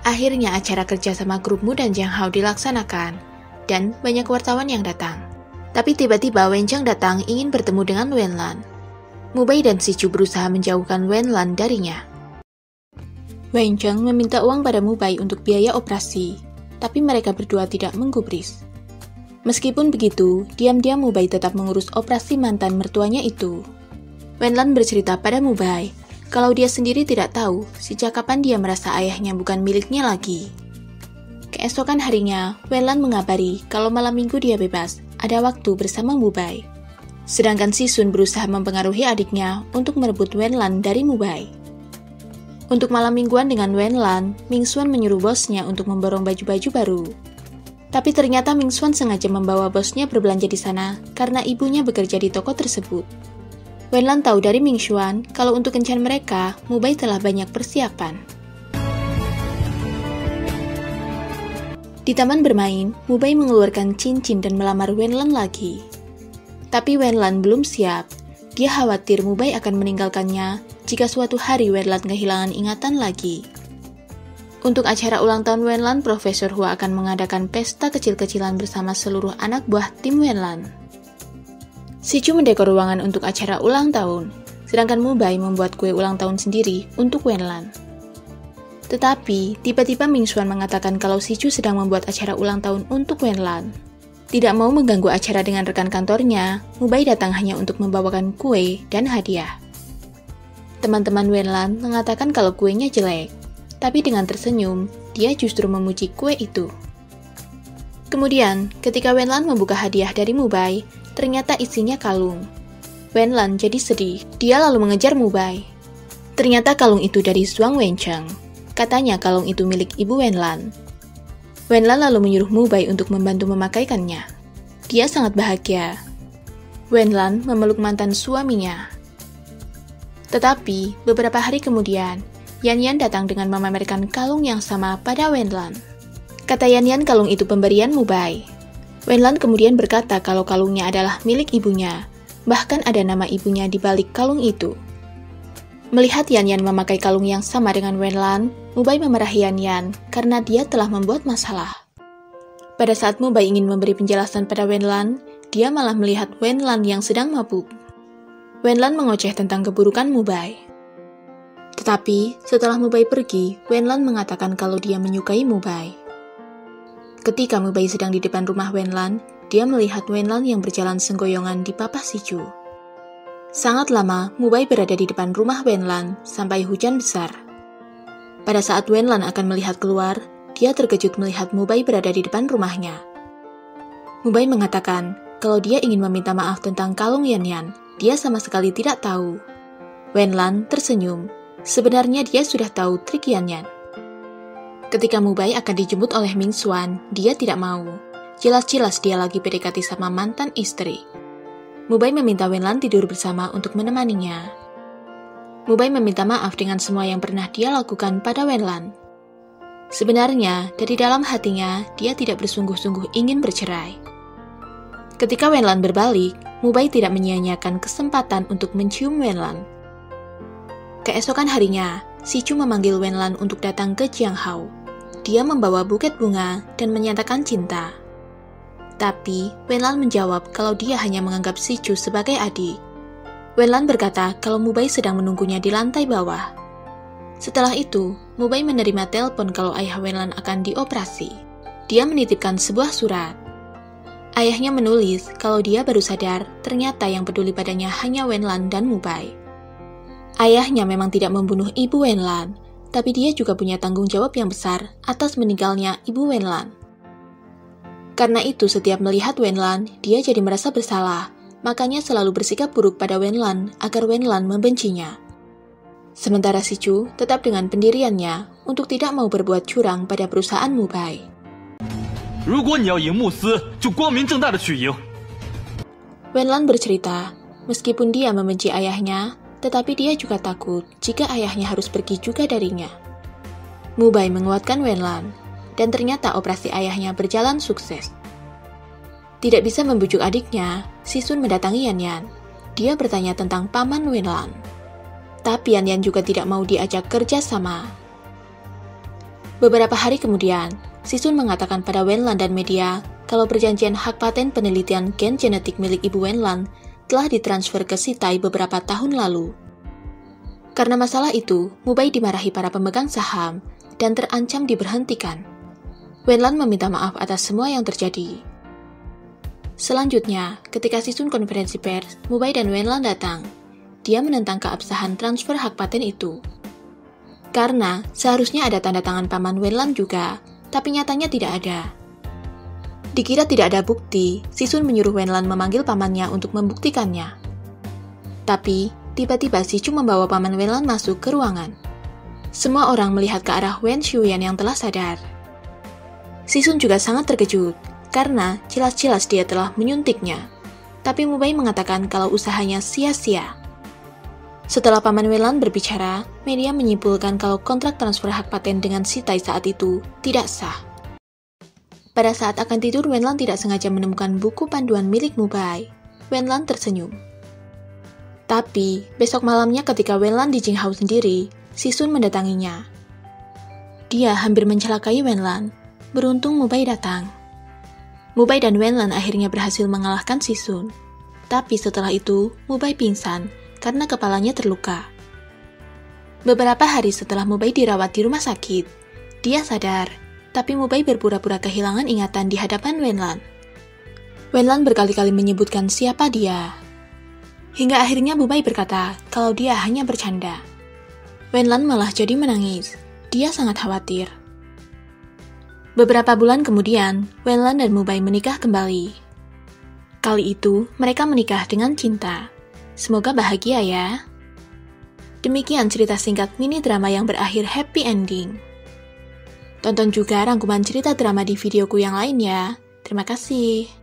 Akhirnya acara kerja sama grup Mu dan Jiang Hao dilaksanakan, dan banyak wartawan yang datang. Tapi tiba-tiba Wen Cheng datang ingin bertemu dengan Wen Lan. Mu Bai dan Si Chu berusaha menjauhkan Wen Lan darinya. Wen Cheng meminta uang pada Mu Bai untuk biaya operasi, tapi mereka berdua tidak menggubris. Meskipun begitu, diam-diam Mu Bai tetap mengurus operasi mantan mertuanya itu. Wen Lan bercerita pada Mu Bai kalau dia sendiri tidak tahu sejak kapan dia merasa ayahnya bukan miliknya lagi. Keesokan harinya, Wen Lan mengabari kalau malam minggu dia bebas, ada waktu bersama Mu Bai. Sedangkan Si Sun berusaha mempengaruhi adiknya untuk merebut Wen Lan dari Mu Bai. Untuk malam mingguan dengan Wen Lan, Ming Xuan menyuruh bosnya untuk memborong baju-baju baru. Tapi ternyata Ming Xuan sengaja membawa bosnya berbelanja di sana karena ibunya bekerja di toko tersebut. Wen Lan tahu dari Ming Xuan kalau untuk kencan mereka, Mu Bai telah banyak persiapan. Di taman bermain, Mu Bai mengeluarkan cincin dan melamar Wen Lan lagi. Tapi Wen Lan belum siap. Dia khawatir Mu Bai akan meninggalkannya jika suatu hari Wen Lan kehilangan ingatan lagi. Untuk acara ulang tahun Wen Lan, Profesor Hua akan mengadakan pesta kecil-kecilan bersama seluruh anak buah tim Wen Lan. Si Chu mendekor ruangan untuk acara ulang tahun, sedangkan Mu Bai membuat kue ulang tahun sendiri untuk Wen Lan. Tetapi, tiba-tiba Ming Xuan mengatakan kalau Si Chu sedang membuat acara ulang tahun untuk Wen Lan. Tidak mau mengganggu acara dengan rekan kantornya, Mu Bai datang hanya untuk membawakan kue dan hadiah. Teman-teman Wen Lan mengatakan kalau kuenya jelek, tapi dengan tersenyum, dia justru memuji kue itu. Kemudian, ketika Wen Lan membuka hadiah dari Mu Bai, ternyata isinya kalung. Wen Lan jadi sedih, dia lalu mengejar Mu Bai. Ternyata kalung itu dari Zhuang Wencheng. Katanya kalung itu milik ibu Wen Lan. Wen Lan lalu menyuruh Mu Bai untuk membantu memakaikannya. Dia sangat bahagia. Wen Lan memeluk mantan suaminya. Tetapi, beberapa hari kemudian, Yan Yan datang dengan memamerkan kalung yang sama pada Wen Lan. Kata Yan Yan kalung itu pemberian Mu Bai. Wen Lan kemudian berkata kalau kalungnya adalah milik ibunya, bahkan ada nama ibunya di balik kalung itu. Melihat Yan Yan memakai kalung yang sama dengan Wen Lan, Mu Bai memarahi Yan Yan karena dia telah membuat masalah. Pada saat Mu Bai ingin memberi penjelasan pada Wen Lan, dia malah melihat Wen Lan yang sedang mabuk. Wen Lan mengoceh tentang keburukan Mu Bai. Tetapi, setelah Mu Bai pergi, Wen Lan mengatakan kalau dia menyukai Mu Bai. Ketika Mu Bai sedang di depan rumah Wen Lan, dia melihat Wen Lan yang berjalan senggoyongan di papas Si Chu. Sangat lama, Mu Bai berada di depan rumah Wen Lan sampai hujan besar. Pada saat Wen Lan akan melihat keluar, dia terkejut melihat Mu Bai berada di depan rumahnya. Mu Bai mengatakan kalau dia ingin meminta maaf tentang kalung Yan Yan. Dia sama sekali tidak tahu. Wen Lan tersenyum. Sebenarnya dia sudah tahu trik Yan Yan. Ketika Mu Bai akan dijemput oleh Ming Xuan, dia tidak mau. Jelas-jelas dia lagi PDKT sama mantan istri. Mu Bai meminta Wen Lan tidur bersama untuk menemaninya. Mu Bai meminta maaf dengan semua yang pernah dia lakukan pada Wen Lan. Sebenarnya, dari dalam hatinya, dia tidak bersungguh-sungguh ingin bercerai. Ketika Wen Lan berbalik, Mu Bai tidak menyia-nyiakan kesempatan untuk mencium Wen Lan. Keesokan harinya, Si Chu memanggil Wen Lan untuk datang ke Jiang Hao. Dia membawa buket bunga dan menyatakan cinta. Tapi, Wen Lan menjawab kalau dia hanya menganggap Si Chu sebagai adik. Wen Lan berkata kalau Mu Bai sedang menunggunya di lantai bawah. Setelah itu, Mu Bai menerima telepon kalau ayah Wen Lan akan dioperasi. Dia menitipkan sebuah surat. Ayahnya menulis kalau dia baru sadar ternyata yang peduli padanya hanya Wen Lan dan Mu Bai. Ayahnya memang tidak membunuh ibu Wen Lan, tapi dia juga punya tanggung jawab yang besar atas meninggalnya ibu Wen Lan. Karena itu setiap melihat Wen Lan, dia jadi merasa bersalah, makanya selalu bersikap buruk pada Wen Lan agar Wen Lan membencinya. Sementara Si Chu tetap dengan pendiriannya untuk tidak mau berbuat curang pada perusahaan Mu Bai. 如果你要赢慕斯，就光明正大的去赢。 Wen Lan bercerita, meskipun dia membenci ayahnya, tetapi dia juga takut jika ayahnya harus pergi juga darinya. Mu Bai menguatkan Wen Lan, dan ternyata operasi ayahnya berjalan sukses. Tidak bisa membujuk adiknya, Si Sun mendatangi Yan Yan. Dia bertanya tentang paman Wen Lan. Tapi Yan Yan juga tidak mau diajak kerja sama. Beberapa hari kemudian, Sisun mengatakan pada Wenlan dan media kalau perjanjian hak paten penelitian gen genetik milik ibu Wenlan telah ditransfer ke Sitai beberapa tahun lalu. Karena masalah itu, Mubai dimarahi para pemegang saham dan terancam diberhentikan. Wenlan meminta maaf atas semua yang terjadi. Selanjutnya, ketika Sisun konferensi pers, Mubai dan Wenlan datang. Dia menentang keabsahan transfer hak paten itu. Karena seharusnya ada tanda tangan paman Wenlan juga, tapi nyatanya tidak ada. Dikira tidak ada bukti, Sisun menyuruh Wenlan memanggil pamannya untuk membuktikannya. Tapi, tiba-tiba Sicu membawa paman Wenlan masuk ke ruangan. Semua orang melihat ke arah Wen Shuyan yang telah sadar. Sisun juga sangat terkejut, karena jelas-jelas dia telah menyuntiknya. Tapi Mubai mengatakan kalau usahanya sia-sia. Setelah paman Wenlan berbicara, media menyimpulkan kalau kontrak transfer hak paten dengan Sitai saat itu tidak sah. Pada saat akan tidur, Wenlan tidak sengaja menemukan buku panduan milik Mubai. Wenlan tersenyum. Tapi, besok malamnya ketika Wenlan di Jinghao sendiri, Sisun mendatanginya. Dia hampir mencelakai Wenlan. Beruntung Mubai datang. Mubai dan Wenlan akhirnya berhasil mengalahkan Sisun. Tapi setelah itu, Mubai pingsan karena kepalanya terluka. Beberapa hari setelah Mubai dirawat di rumah sakit, dia sadar, tapi Mubai berpura-pura kehilangan ingatan di hadapan Wenlan. Wenlan berkali-kali menyebutkan siapa dia. Hingga akhirnya Mubai berkata kalau dia hanya bercanda. Wenlan malah jadi menangis. Dia sangat khawatir. Beberapa bulan kemudian, Wenlan dan Mubai menikah kembali. Kali itu, mereka menikah dengan cinta. Semoga bahagia ya. Demikian cerita singkat mini drama yang berakhir happy ending. Tonton juga rangkuman cerita drama di videoku yang lain ya. Terima kasih.